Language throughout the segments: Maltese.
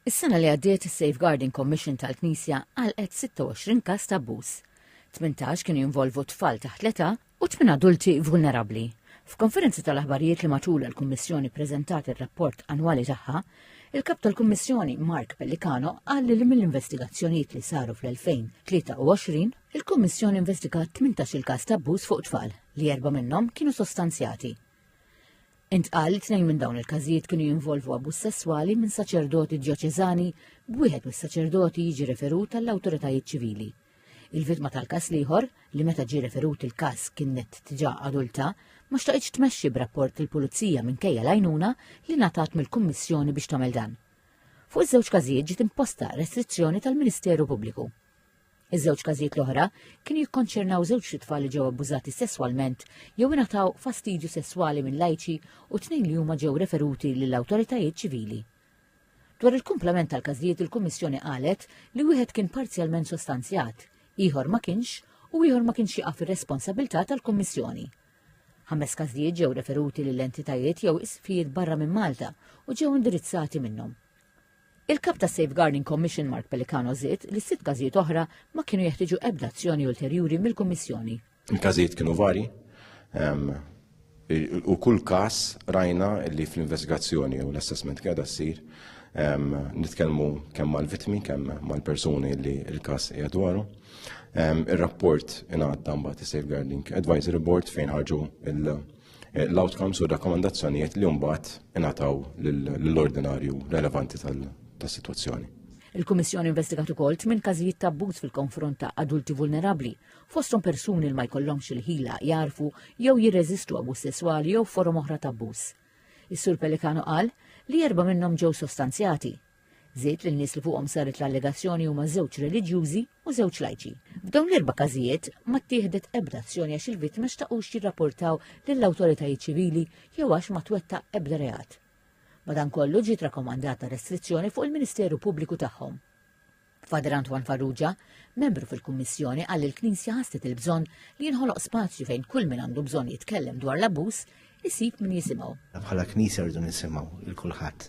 Is-sena li għaddiet is-Safeguarding Commission tal-Knisja għalqet 26 każ ta' abbuż. 18 kienu jinvolvu tfal taħt l-età u 8 adulti vulnerabbli. F'konferenza tal-aħbarijiet li matul l-Kummissjoni preżentat ir-rapport annwali tagħha, il-kap tal-Kummissjoni Mark Pellicano qal li mill-investigazzjonijiet li saru fl-2023 il-Kummissjoni investigat 18 każ ta' abbuż fuq tfal li 4 minnhom kienu sostanzjati. Intqal li 2 minn dawn il-każijiet kienu jinvolvu abbuż sesswali minn saċerdoti djoċeżani b'wieħed mis-saċerdoti jiġi referut tal-awtoritajiet ċivili. Il-vittma tal-każ ieħor li meta ġie referut il-każ kienet diġà adulta ma xtaqitx tmexxi b'rapport il-Pulizija minkejja l-għajnuna li ngħatat mill-Kummissjoni biex tagħmel dan. Fuq iż-żewġ każijiet ġiet imposta restrizzjoni tal-Ministeru Pubbliku. Iż-żewġ każijiet l-oħra kienu jikkonċernaw żewġ tfal li ġew abbużati sesswalment jew ingħataw fastidju sesswali minn lajċi u 2 li huma ġew referuti lill-awtoritajiet ċivili. Dwar il-kumplament tal-każijiet il-Kummissjoni qalet li wieħed kien parzjalment sostanzjat, ieħor ma kienx u ieħor ma kienx jaqaf ir-responsabilità tal-Kummissjoni. 5 każijiet ġew referuti lill-entitajiet jew isfijiet barra minn Malta u ġew indirizzati minnhom. Il-kap ta' Safeguarding Commission Mark Pellicano żied li 6 każijiet oħra ma kienu jeħtieġu ebda azzjoni ulterjuri mill-Kummissjoni. Il-każijiet kienu vari u kull każ rajna li fl-investigazzjoni u l-assessment qiegħda ssir nitkellmu kemm mal-vittmi kemm mal-persuni li l-każ qiegħed dwaru. Ir-rapport ingħadda mbagħad is-Safeguarding Advisory Board fejn ħarġu l-outcomes u rakkomandazzjonijiet li mbagħad ingħataw lill-ordinarju relevanti tas-sitwazzjoni. Il-Kummissjoni investigat ukoll 8 każijiet ta' abbuż fil-konfront ta' adulti vulnerabbli, fosthom persuni li ma jkollhomx il-ħila jarfu jew jirreżistu abbuż sesswali jew forom oħra ta' abbuż. Is-Sur Pellicano qal li 4 minnhom ġew sostanzjati. Żied li n-nies li fuqhom saret l-allegazzjoni huma żewġ reliġjużi u żewġ lajċi. F'dawn l-4 każijiet ma ttieħdet ebda azzjoni għax il-vittma xtaqux jirrapportaw lill-awtoritajiet ċivili jew għax ma twettaq ebda reat. Madankollu ġiet rakkomandata restrizzjoni fuq il-Ministeru Pubbliku tagħhom. Fader Antoine Farrugia, membru fil-Kummissjoni, qal il-Knisja ħasset il-bżonn li jinħoloq spazju fejn kull min għandu bżonn jitkellem dwar l-abbuż isib min jisimgħu. Bħala Knisja rridu nisimgħu il kulħadd.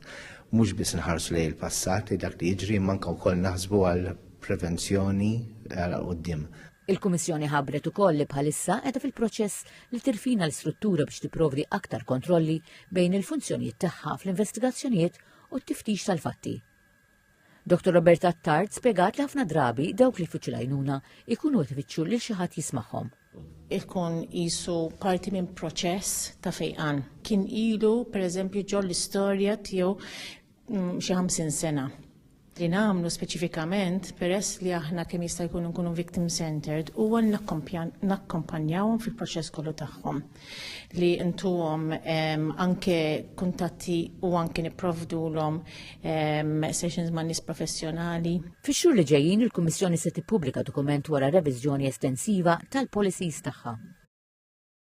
Mhux biss nħarsu lejn il-passat li dak li jiġri manka wkoll naħsbu għal prevenzjoni għal quddiem. Il-Kummissjoni ħabbret ukoll li bħalissa qiegħda fil-proċess li tirfina l-istruttura biex tipprovdi aktar kontrolli bejn il-funzjonijiet tagħha fl-investigazzjonijiet u t-tiftix tal-fatti. Dr. Roberta Attard spjegat li ħafna drabi dawk li jfittxu l-għajnuna ikunu qed ifittxu lil xi ħadd jismagħhom. Ikun qisu parti minn proċess ta' fejqan. Kien ilu, pereżempju, ġol l-istorja tiegħu xi 50 sena. Li nagħmlu speċifikament peress li aħna kemm jista' jkun nkunu victim centered huwa nakkompanjawhom fil-proċess kollu tagħhom. Li ntuhom anke kuntatti u anke nipprovdulhom sessions ma' nies professjonali. Fix-xhur li ġejjin il-Kummissjoni se tippubblika dokument wara reviżjoni estensiva tal-policies tagħha.